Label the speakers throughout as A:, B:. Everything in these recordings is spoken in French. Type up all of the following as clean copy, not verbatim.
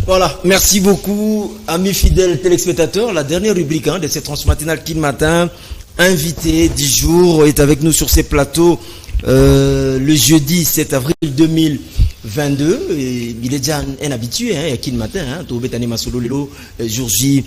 A: Voilà, merci beaucoup, amis fidèles téléspectateurs. La dernière rubrique de cette transmatinale Kin Matin, invité du jour, est avec nous sur ces plateaux le jeudi 7 avril 2022. Et il est déjà un habitué à Kin Matin, tout Betani Masolo Lelo, jour J,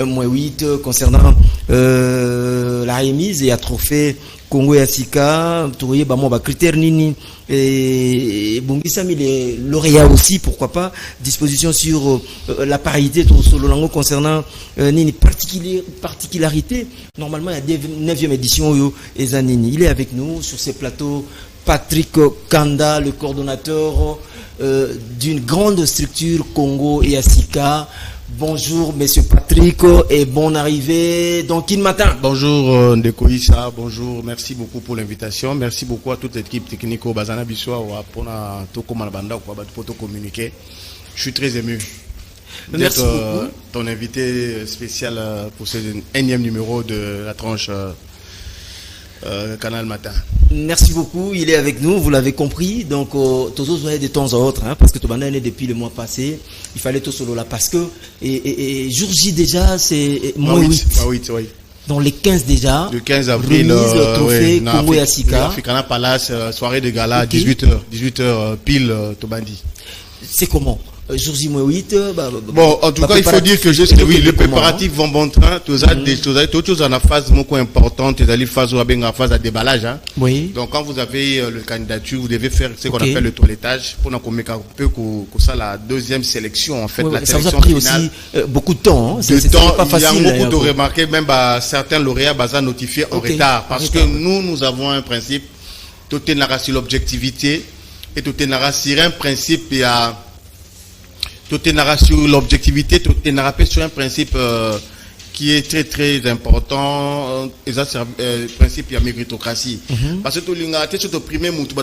A: moins 8, concernant la remise et à trophée Congo et Asika, Touye, critère Nini, et Bongisami, les lauréats aussi, pourquoi pas, disposition sur la parité, tout sur le langue concernant Nini, particularité. Normalement, il y a la 9e édition, et Zanini. Il est avec nous sur ces plateaux. Patrick Kanda, le coordonnateur d'une grande structure Congo et Asika. Bonjour, monsieur Patrick, et bonne arrivée dans Kin Matin.
B: Bonjour, Ndeko Issa, bonjour, merci beaucoup pour l'invitation. Merci beaucoup à toute l'équipe technique au Bazana Bissoa pour communiquer. Je suis très ému d'être ton invité spécial pour ce 1e numéro de la tranche Canal Matin.
A: Merci beaucoup, il est avec nous, vous l'avez compris. Donc, toujours de temps à autre, parce que Tobanda est depuis le mois passé. Il fallait tout solo là parce que et jour J déjà, c'est mois 8.
B: Oui.
A: Dans les 15 déjà.
B: Le 15 avril,
A: trophée Congo et Asika.
B: Africana Palace, soirée de gala, okay. 18h pile Tobandi.
A: C'est comment? Jour J moins 8.
B: Bon, en tout cas, il faut dire que les préparatifs vont bon train. Tout chose en phase beaucoup importante. Les phases phase à déballage.
A: Oui.
B: Donc, quand vous avez le candidature, vous devez faire ce qu'on appelle le toilettage pour que ça la deuxième sélection en fait. La
A: ça
B: sélection
A: vous a pris
B: finale,
A: aussi beaucoup de temps.
B: C'est pas facile. Il y a beaucoup de remarquer, même certains lauréats notifiés en retard. Parce que nous avons un principe. Tout est narré sur l'objectivité et tout est narré sur un principe. Il y a tout est narré sur l'objectivité, tout est narré sur un principe qui est très très important, le principe de la méritocratie. Parce que tout le monde sur le premier mouton,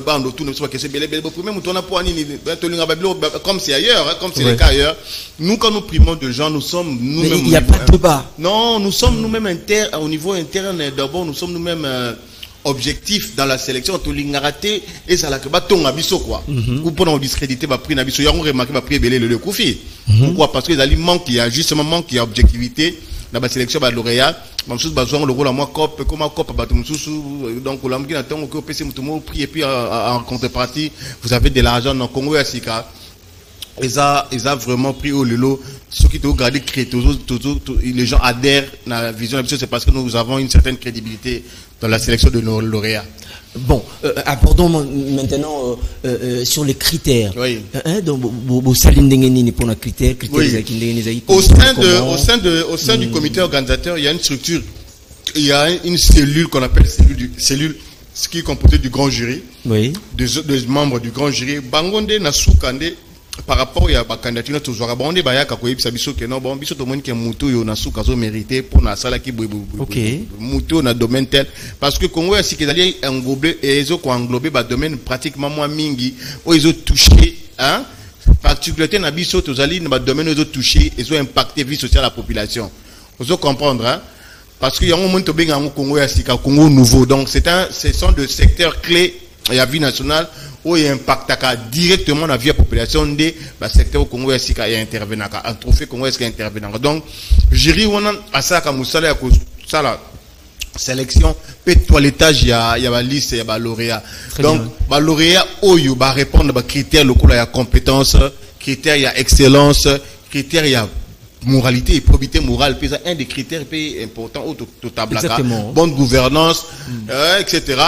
B: comme c'est ailleurs, comme c'est le cas ailleurs, nous quand nous primons de gens, nous sommes nous-mêmes.
A: Il n'y a pas de débat.
B: Non, nous sommes nous-mêmes au niveau interne, d'abord nous sommes nous-mêmes objectif dans la sélection tout l'ingaraté et ça la que ba ton abisso quoi ou pour nous discréditer ba prix abisso ya on remarqué ba prix belé le koufi pourquoi parce que les aliments qui a justement manque il y a objectivité dans la sélection ba lauréat même chose besoin le rôle à moi cop comme cop ba tout donc l'homme qui attend que PC mutumo prix et puis en contrepartie vous avez de l'argent dans Congo et Asika. Ils ont vraiment pris au lelo. Ceux qui ont gardé les gens adhèrent à la vision. C'est parce que nous avons une certaine crédibilité dans la sélection de nos lauréats.
A: Bon, abordons maintenant sur les critères.
B: Oui.
A: Donc, pour les critères.
B: Au sein du comité organisateur, il y a une structure, il y a une cellule qu'on appelle cellule qui est composée du grand jury.
A: Oui.
B: Des membres du grand jury. Bangonde Nasukande. Par rapport à la candidature, toujours à Bondé, Baya, Kakoye, Bisabiso, que non, bon, Biso, tout le monde qui est moutou, il y a un mérité pour la salle qui moutou, dans domaine tel. Parce que Congo, c'est qu'ils allaient englober, et ils ont englobé, domaine pratiquement moins mingi, où ils ont touché, particularité, dans Biso, tous allés, dans domaine, ils ont touché, ils ont impacté vie sociale à la population. Vous allez comprendre, parce qu'il y a un moment, Congo, c'est un Congo nouveau. Donc, ce sont des secteurs clés à la vie nationale. Où il impacte directement la vie de la population des secteurs Congo est intervenant un trophée Congo est intervenant donc jury on a ça comme ça la sélection peut toilettage il y a la liste il y a lauréat donc lauréat oyo va répondre à critères locaux il y a compétence critères il y a excellence critères il y a moralité et probité morale c'est un des critères importants au total bonne gouvernance etc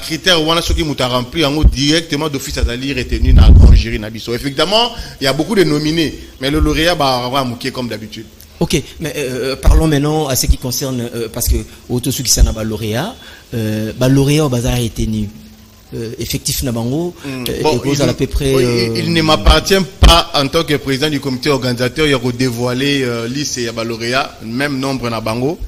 B: critères on a ceux qui m'ont rempli en directement d'office à aller retenu dans le grand jury nabiso effectivement il y a beaucoup de nominés mais le lauréat va mouquer comme d'habitude.
A: Ok, mais parlons maintenant à ce qui concerne parce que auto ceux qui sont à lauréat au bazar a été retenu effectif Nabango à peu près
B: il ne m'appartient pas en tant que président du comité organisateur il y a dévoilé liste et lauréat même nombre Nabango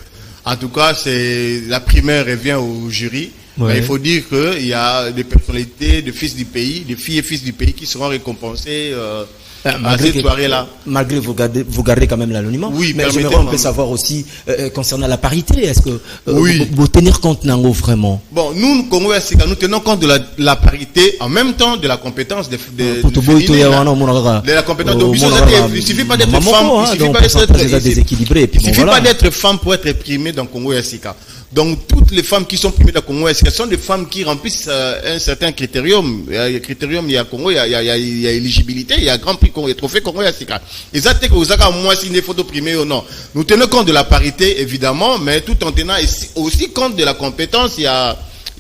B: en tout cas c'est la primaire revient au jury. Mais il faut dire qu'il y a des personnalités de fils du pays des filles et fils du pays qui seront récompensés à cette soirée-là.
A: Malgré vous gardez quand même l'anonymat.
B: Oui,
A: mais j'aimerais un peu savoir aussi concernant la parité. Est-ce que vous tenir compte nango vraiment?
B: Bon, nous, Congo Sika, nous tenons compte de la parité en même temps de la compétence de la compétence. Donc, il suffit pas d'être femme, il suffit pas d'être femme pour être primée dans Congo Sika. Donc, toutes les femmes qui sont primées dans Congo Sika sont des femmes qui remplissent un certain critérium. Il y a Congo, il y a éligibilité, il y a Grand Prix Congo, il y a Trophée Congo Sika. Et ça, c'est que vous avez moi si des photos primées ou non. Nous tenons compte de la parité, évidemment, mais tout en tenant aussi compte de la compétence. Il y a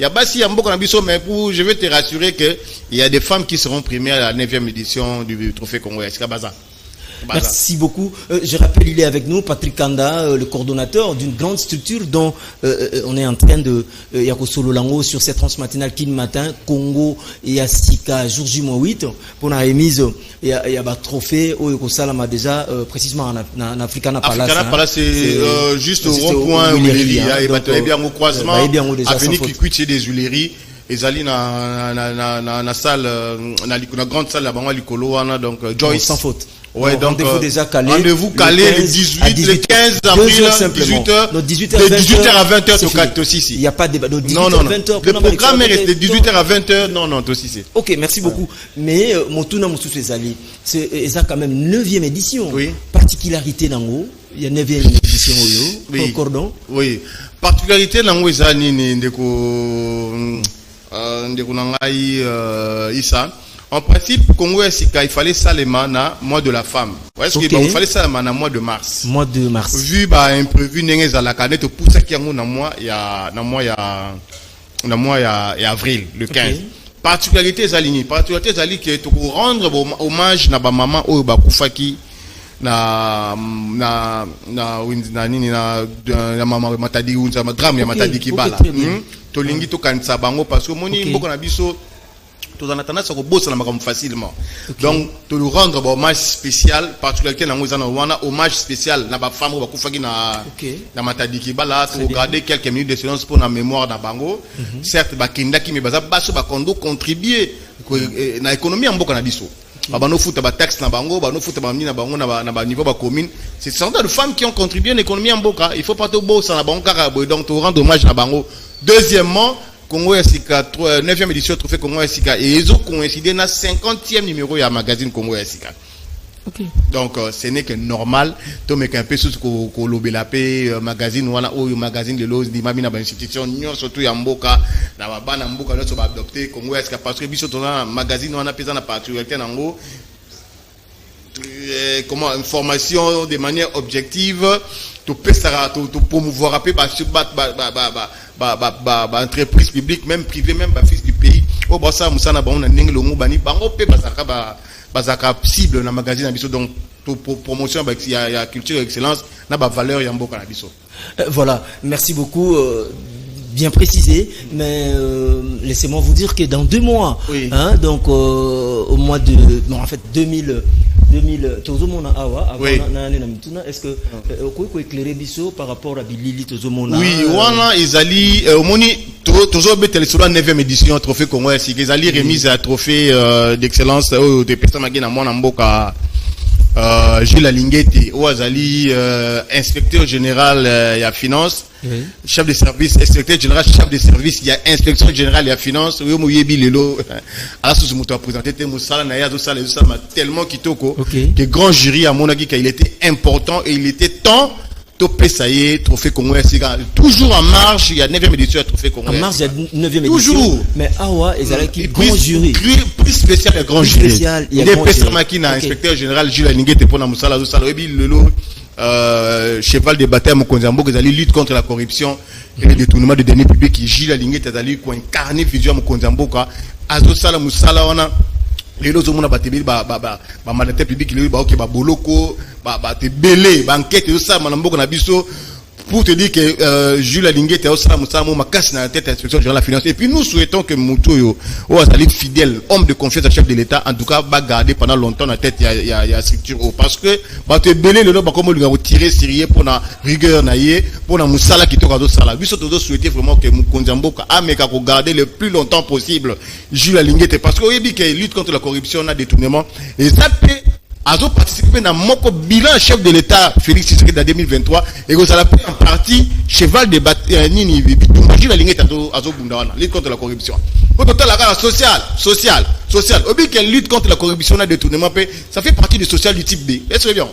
B: Bassi Ambo Kanabiso, mais je vais te rassurer que il y a des femmes qui seront primées à la 9e édition du Trophée Congo Sika Baza.
A: Merci beaucoup. Je rappelle, il est avec nous, Patrick Kanda, le coordonnateur d'une grande structure dont on est en train de Yakosolo Lango sur cette transmatinale qui le matin, Congo et Asika, jour J-8, pour la remise, il y a un trophée au Yokosalama déjà, précisément en Africana Palace.
B: Africana Palace, c'est juste au rond-point Huileries, et bien au croisement, avenue Kikwit, des Huileries. Ezali na salle, na grande salle là-bas, donc Joyce.
A: Sans faute.
B: Ouais, donc
A: rendez-vous déjà calé.
B: Rendez-vous calé le 18, le 15 avril, 18h. De 18h à 20h, aussi. Il
A: n'y a pas de débat. De 18h
B: à
A: 20h.
B: Le programme est resté de 18h à 20h. Non, aussi.
A: Ok, merci beaucoup. Mais, Moutuna Moussou Ezali, c'est quand même 9e édition.
B: Oui.
A: Particularité Nango. Il y a 9e édition.
B: Oui.
A: Cordon.
B: Oui. Particularité Nango Ezali, Ndeko Nangai, Issa. En principe, Congo Sika, il fallait ça les manas, mois de la femme. Est-ce qu'il fallait ça les manas, mois de mars.
A: Mois de mars.
B: Vu, imprévu, n'engez à la canette, pour ça qu'il y a un mois, il y a avril, le 15. Okay. Particularité Zalini, qui est pour rendre hommage à ma maman, au Bakufaki, na maman matadi unza drame ya matadi kibala. Tolingi to kanisa bango parce que moni mboko na biso tout en attendant ça bossa na facilement. Donc to lui rendre hommage spécial particulièrement na ngozana wana hommage spécial na ba femme ba kufaki na matadi kibala to regarder quelques minutes de silence pour la mémoire na bango. Certes ba kindaki mais baza baso ba kondo contribuer na économie mboko na biso. Bano futa ba taxe na bango, bano futa ba mini na bango na ba niveau ba commune. C'est ce de femmes qui ont contribué à l'économie en boka. Il faut pas tout bossa na bango donc to rendre hommage na bango. Deuxièmement, Congo Sika 9e édition trophée Congo Sika et ils ont coïncidé dans 50e numéro ya magazine Congo Sika.
A: Okay.
B: Donc ce n'est que normal to mec un peu sous ko lobelape magazine wana o magazine de l'os di mami na ba institution nyo surtout ya mboka na ba bana mboka no so ba adopter Congo Sika parce que biso to na magazine wana pesa na particularité nango comment information de manière objective to pesa to promouvoir un peu entreprise publique même privée même fils du pays o bossa musana ba on ndenge longo bani bango pe bazaka cible na magazine na biso donc pour promotion il y a culture et excellence na ba valeur ya mboka na biso.
A: Voilà, merci beaucoup. Bien précisé, mais laissez-moi vous dire que dans 2 mois, hein, donc au mois de, non en fait 2000 tozomona awa est-ce que vous éclairer biso par rapport à Bilili tozomona?
B: Oui, wana izali omoni tozobetel sur la 9e édition trophée Congo Sika izali remise à trophée d'excellence de personnes magina mona mboka Gilles Alingeti Ouazali inspecteur général il y a finance chef de service inspecteur général chef de service il y a inspection générale il y a finance oui moyebi lelo ala sous moto a présenté te musala na yazo sala tellement kitoko que grand jury à mon avis qu'il était important et il était temps to pesaye trophée Congo Sika toujours en marche il y a 9e édition trophée Congo
A: en marche il y a 9e édition
B: toujours
A: mais awa ezalaki grand jury
B: plus spécial et grand jury il y a personne qui na inspecteur général Jules Ningete pour na musala zo sala ebi lelo cheval de bataille Mokonzambo qui allait lutte contre la corruption et le détournement de deniers publics qui Gilles Alingé allait ko incarner vision Mokonzambo ka azo sala musala wana lelo zo mona batebeli ba mandataire public lelo ba ba boloko ba te belé ba enquête ça manambo na biso pour te dire que Jules Alingé était au salam ma casse na tête inspection générale de la finance et puis nous souhaitons que Moutoyo ou Azali fidèle homme de confiance à chef de l'État en tout cas va garder pendant longtemps la tête il y a structure parce que ba te belé le ba comme lui a tiré sérieux pour na rigueur na yé pour na musala qui toka do sala biso to souhaiter vraiment que Mokonzambo a meka ko garder le plus longtemps possible Jules Alingé parce que oui que lutte contre la corruption na détournement et ça peut Azo participer dans mon bilan chef de l'État Félix Tshisekedi en 2023 et que ça l'a pris en partie cheval de bataille nini bitumbaji la ligne azo bundawana lutte contre la corruption. Au total la social. Obi qu'elle lutte contre la corruption et le détournement, ça fait partie du social du type B. Est-ce que bien?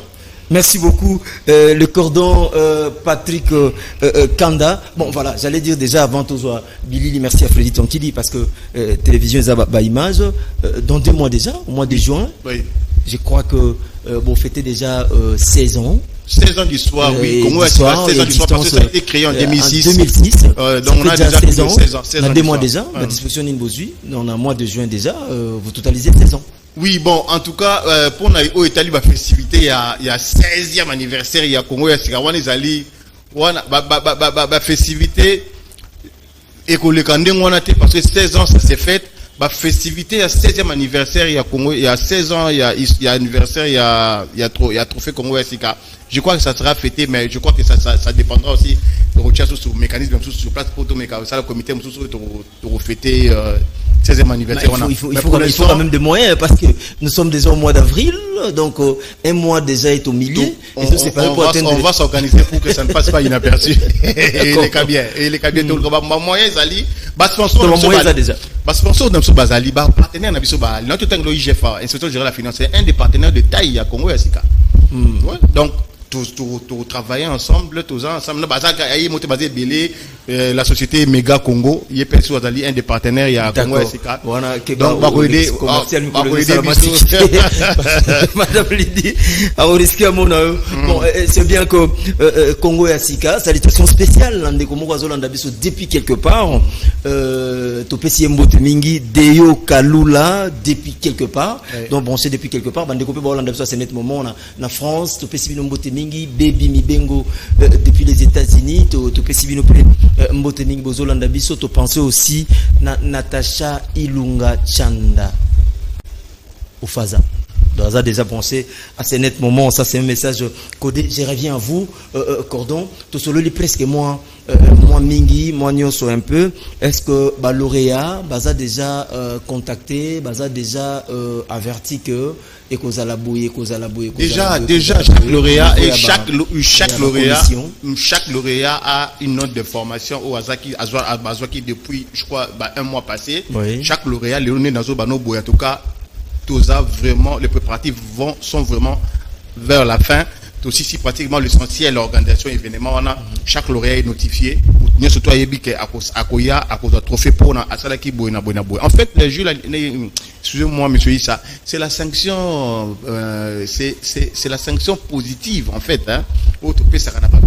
A: Merci beaucoup, le cordon Patrick Kanda. Bon, voilà, j'allais dire déjà avant tout ça, Billy, merci à Freddy Tonkili parce que télévision est image. Dans 2 mois déjà, au mois de juin,
B: oui.
A: Je crois que vous fêtez déjà 16 ans.
B: 16 ans d'histoire, oui. Congo a 16 ans d'histoire parce que ça a été créé en 2006.
A: 2006.
B: Donc on a déjà 16 ans.
A: Dans 2 mois déjà, la disposition d'Inbozui, dans le mois de juin déjà, vous totalisez 16 ans.
B: Oui, bon, en tout cas, pour nous, Italie, la festivité, il y a 16e anniversaire, il y a Congo, il y a Sikawan, les festivité, et que le Kandé, parce que 16 ans, ça s'est fait. La festivité, il y a 16e anniversaire, il y a Congo, il y a 16 ans, il y a anniversaire, il y a trophée Congo, il y a Sika. Je crois que ça sera fêté, mais je crois que ça dépendra aussi de recherche sur le mécanisme, sur place pour tout, mais ça, le comité, pour fêter, 16e anniversaire.
A: Il faut quand même des moyens parce que nous sommes déjà au mois d'avril, donc un mois déjà est au milieu.
B: On va s'organiser pour que ça ne passe pas inaperçu. Et les cabiens, tout le moyen, Zali, sponsor dans ce Bazali, partenaire dans ce Bazali, notre temps l'IGFA, inspecteur général de la finance, c'est un des partenaires de taille à Congo et à Sika. Donc, tous travailler ensemble, tous ensemble. La société Mega Congo, il est un des partenaires, il y a Congo SK. Donc, on va aider.
A: Madame Lydie, bon, c'est bien que Congo et Sika, salutation spéciale, depuis quelque part, Topesi Mbote Mingi, Deyo Kalula, depuis quelque part. Donc, bon, c'est depuis quelque part, c'est net moment, en France, Topesi Mbote Mingi, Baby Mibengo, depuis les États-Unis, Topesi Mbote Mingi, Bozolanda Biso, tu pensais aussi na Natacha Ilunga Chanda au Faza. Donc, ça a déjà pensé à ce net moment, ça c'est un message codé. Je reviens à vous, Cordon. Tout solo, presque moi Mingi, moi Nyonso un peu. Est-ce que lauréat, a déjà contacté, a déjà averti que
B: déjà chaque lauréat et chaque lauréat a une note de formation au Azwaki depuis je crois un mois passé. Oui. Chaque lauréat Léoné Nazo Bano Boy en tout cas vraiment les préparatifs sont vraiment vers la fin. Aussi si pratiquement l'essentiel l'organisation événement on a chaque lauréat est notifié nous surtout à Koya à cause de trophée pour na asala ki boina. En fait les jeux excusez-moi monsieur Issa, c'est la sanction c'est la sanction positive en fait hein autre pays ça n'a pas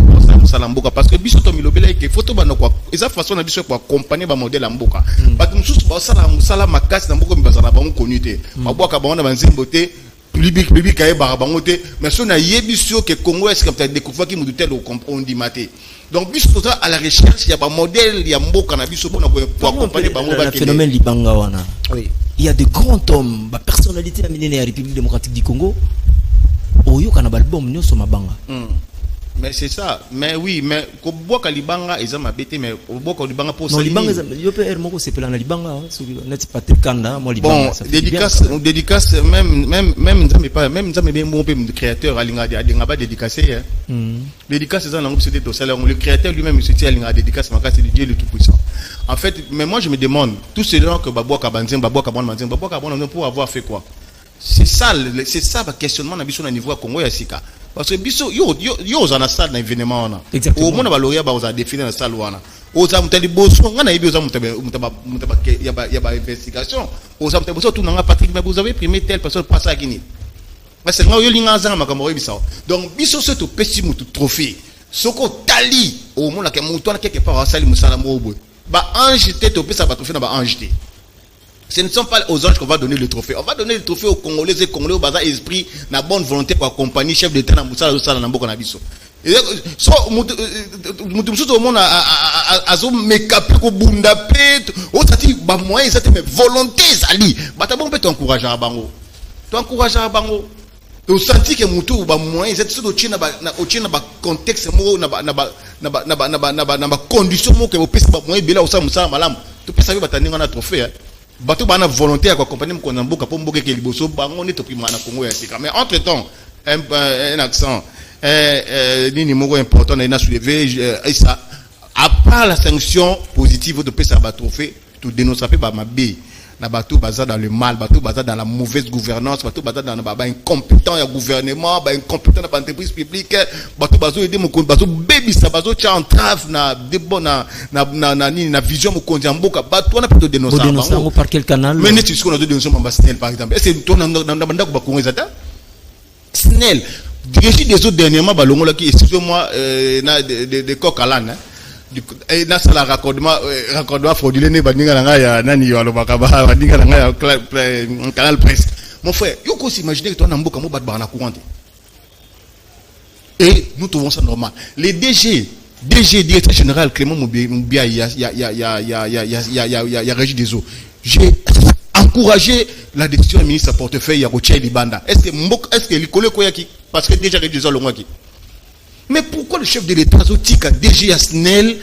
B: ça l'amboka parce que biso to milobela ke photo bana quoi eza façon na biso pour accompagner ba modèle amboka parce que nous tous ba sala makasi na mboko mbazana ba communauté ba boka ba na banzimboté public kaye barabangote mais si on a yebisio que Congo est comme tu as découvert qui nous tel on dit maté donc biso ça à la recherche il y a pas modèle il y a mboka na biso pour accompagner bango ba
A: phénomène libanga wana oui il y a de grands hommes ba personnalité amenée na République démocratique du Congo oyo kana album nyoso mabanga
B: mais c'est ça mais oui mais ko boka libanga eza mabete mais boka libanga pour
A: ça libanga yo pe moko sepela na libanga net Patrick Kanda moi libanga
B: bon dédicace même nzambe bien bon pe créateur alinga ba dédicacer dédicace ça na c'est tout ça le créateur lui-même c'est alinga dédicace makasi de Dieu le tout puissant en fait mais moi je me demande tous ces gens que baboka banzem baboka bon pour avoir fait quoi c'est ça le questionnement na biso na niveau Congo ya Sika parce que biso yo za na salle na événement wana au monde ba lauréat ba za défiler na salle wana oza mutali boso ngana yebi oza mutaba ya ba investigation oza mutali boso tout nanga Patrick mais vous avez primé telle personne pas ça kini parce que yo linga za makambo yebisa donc biso ce to pesi mutu trophée soko tali au monde ke mutu na quelque part sali musala mobwe ba ange te to pesa ba trophée na ba ange te. Ce ne sont pas aux anges qu'on va donner le trophée. On va donner le trophée aux Congolais et Congolais au bazar esprit, na bonne volonté pour accompagner chef d'État na Moussala Sala na Mboko na biso. So mutumsuto au monde azo mekape ko bunda pe o tati ba moyen ça mais volonté zali. Ba ta bon peut t'encourager à bango. T'encourager à bango. Tu senti que mutu ba moyen c'est tout china ba contexte mo na ba condition mo que au pesa ba moyen bela au sa musala malam. Tu peux savoir ba tandinga na trophée. bato bana volontaire quoi accompagner mon mboka pour mboka ke liboso bango ne to prima na Congo ya sika. Mais entre temps un accent nini moko important na soulever et ça à part la sanction positive de pesa ba trophée tout dénoncer ba mabe na bato baza dans le mal, bato baza dans la mauvaise gouvernance, bato baza dans ba incompétent ya gouvernement, ba incompétent na entreprise publique, bato bazo aider mon bazo baby ça bazo tcha entrave na debona na vision mo konzi mboka bato on a plutôt dénoncer
A: bango par quel canal?
B: Mais n'est-ce qu'on a dénoncé Mamba Snell par exemple. Est-ce que toi dans banda ko ba kongo zata Snell dirige des autres dernièrement balongo là qui excusez-moi na de Cocalan et na sala raccordement frauduleux ne bandinga na ya nani yo alobaka ba bandinga na ya canal presse. Mon frère, yo ko s'imaginer que toi na mboka mo bat ba na courant. Et nous trouvons ça normal. Les DG directeur général Clément Moubia il y a régi des eaux. J'ai encouragé la décision du ministre portefeuille Yaroche Libanda. Est-ce que l'icole koyaki parce que déjà régi des eaux longaki. Mais pourquoi le chef de l'État Zotika DG Asnel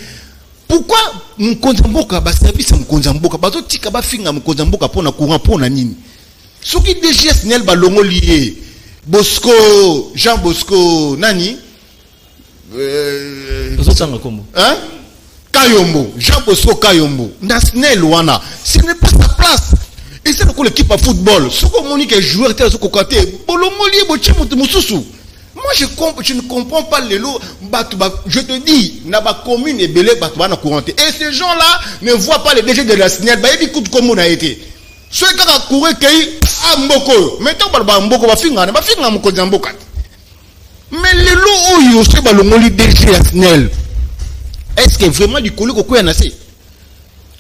B: pourquoi Mkonzamboka ba service Mkonzamboka ba Zotika ba finga Mkonzamboka pour na courant pour na nini. Ce qui DG Asnel ba longo lié Bosco Jean Bosco nani hein Kayombo Jean Bosco Kayombo Nasnel wana ce n'est pas sa place et c'est pourquoi l'équipe à football ce qu'on monique est joueur tel ce qu'on côté bolongo lié boche mususu. Moi je ne comprends pas les lots. Je te dis, na ba commune et belé batba na couranté. Et ces gens-là ne voient pas les DG de la signal. Bah ils écoutent comme on a été. Ceux qui ont couru kei a mboko. Maintenant ba mboko ba finga moko mboka. Mais les lots où ils ont ba longoli DG la signal. Est-ce que vraiment du colo ko yana assez?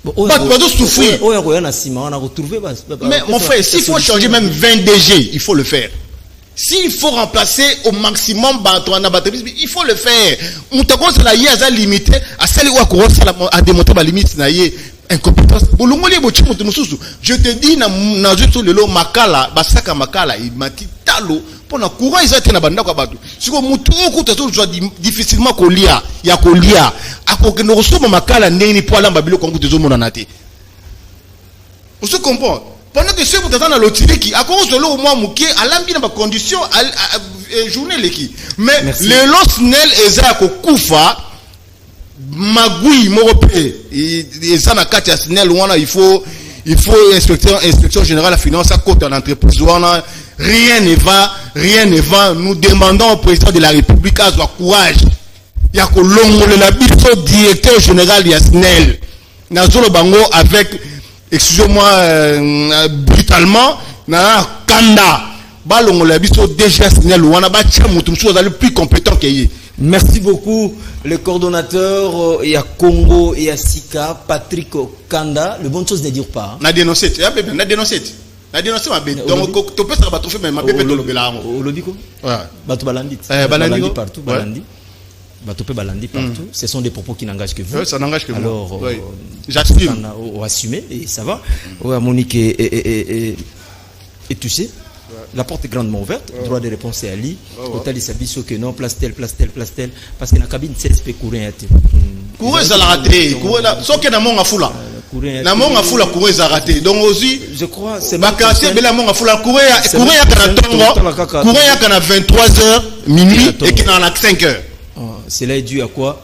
B: Bah doit souffrir. Mais mon frère, s'il faut changer même 20 DG, il faut le faire. S'il faut remplacer au maximum il faut le faire. Moutako c'est la yaza limité à celle où à démontrer ma limite na yé incompétence. Je te dis na juste le lot makala basaka makala il m'a dit talo pour na courant ils étaient na banda kwa batu. Si ko mutu ko to soit difficilement kolia ya kolia akoke no resoma makala ndeni po alamba bilo kongo tezo mona nate. On se comprend. Pendant que ceux qui sont dans l'autre qui à cause de l'eau moi mouké à l'ambient dans condition journée l'équipe mais le losnel ezako kufa magui moropé et ça na kati ya snel wana il faut inspection générale de finance à côté de l'entreprise wana rien ne va nous demandons au président de la République à avoir courage ya ko longolela biso directeur général ya snel na zolo bango avec excusez-moi brutalement na kanda balongo la biso déjà signal wana ba tia mutu mso le plus compétent que yi.
A: Merci beaucoup le coordonnateur et à Congo et à Sika Patrick Kanda. Le bonne chose ne dire pas.
B: Na dénoncé ma bête donc to peut ça ba trouver même ma bête to lobela
A: ngo. Lobiko?
B: Ouais.
A: Bato balandi.
B: Balandi
A: partout balandi. Batopé balandi partout. Ce sont des propos qui n'engagent que vous.
B: Oui, ça n'engage que moi.
A: Alors,
B: oui. J'assume.
A: On assumer et ça va. Oui, Monique est touché. La porte est grandement ouverte. Droit de réponse est à lui. Total il s'habille que non, place telle. Parce que la cabine CSP courir.
B: Courir ça l'a raté. Courir là. Sauf que na monga fula. Na monga fula courir ça raté. Donc aussi.
A: Je crois c'est.
B: Bakasi bela monga fula courir ya kana tongo. Courir ya kana 23h minuit et qui na 5h.
A: Cela est dû à quoi?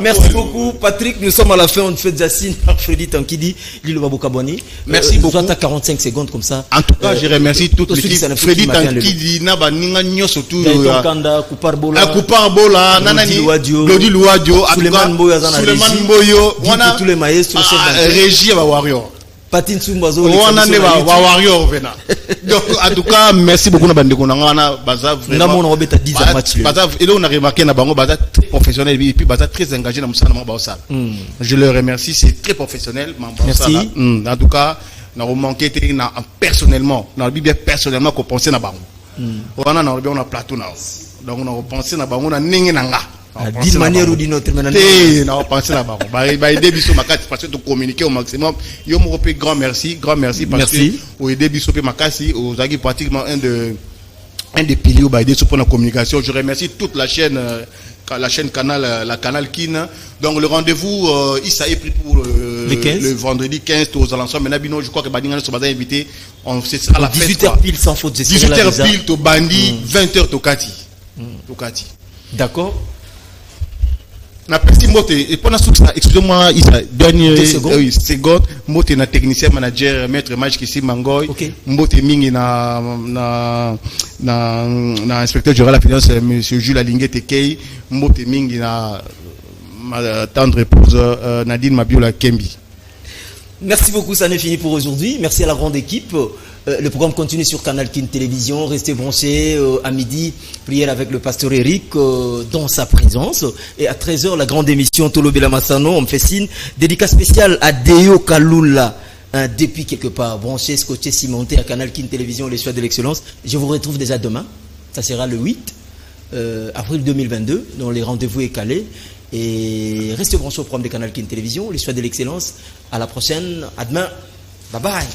A: Merci beaucoup Patrick, nous sommes à la fin, on fait Jassine Freddy Tankidi, Lilo Babokaboni.
B: Merci beaucoup.
A: Soit à 45 secondes comme ça.
B: En tout cas, je remercie toute l'équipe. Freddy Tankidi, Naba Ninga surtout.
A: Kanda, Kuparbola,
B: Nanani, Lodi Luadio,
A: Suleiman
B: Boyo,
A: tous les maestros,
B: Régie Warrior.
A: Patine Sumbazo,
B: Warrior vena. Donc en tout cas merci beaucoup na bandeko na ngana baza vraiment
A: on a 10 matchs
B: baza et là on a remarqué na bango baza très professionnel et puis baza très engagé dans musala mo baosa. Je le remercie, c'est très professionnel.
A: Merci.
B: En tout cas na remarqué na personnellement na bien personnellement ko penser na bango. On a plateau na. Donc on a pensé na bango na ningi na nga.
A: D'une manière ou d'une autre
B: maintenant. Non, pensez là-bas. Bah aider biso makati parce que tu communiquer au maximum. Yo mo grand merci parce que au aider biso makasi aux agi pratiquement un un des piliers va aider pour la communication. Je remercie toute la chaîne Canal, la Canal Kin. Donc le rendez-vous, il est pris pour le vendredi 15 aux alentours. Maintenant, je crois que Badingan sont invité. C'est ça la fête.
A: 18h pile sans faute.
B: 18h pile, to Bandi, 20h to Kati.
A: D'accord.
B: Excusez-moi, dernière seconde. Mote na technicien manager maître Maj Kissi Mangoy. Mote mingi na inspecteur général de la finance monsieur Jules Alingue Tekei. Mote mingi na ma tendre épouse Nadine Mabiola Kembi.
A: Merci beaucoup, ça n'est fini pour aujourd'hui. Merci à la grande équipe. Le programme continue sur Canal Kin Télévision. Restez branchés à midi. Prière avec le pasteur Eric dans sa présence. Et à 13h, la grande émission Tolo Bela Massano. On me fait signe. Dédicace spéciale à Deo Kalula. Depuis quelque part, branché, scotché, cimenté à Canal Kin Télévision, les choix de l'excellence. Je vous retrouve déjà demain. Ça sera le 8 avril 2022, dont les rendez-vous est calé. Et restez branchés au programme de Canal Kin Télévision, les choix de l'excellence. À la prochaine. À demain. Bye bye.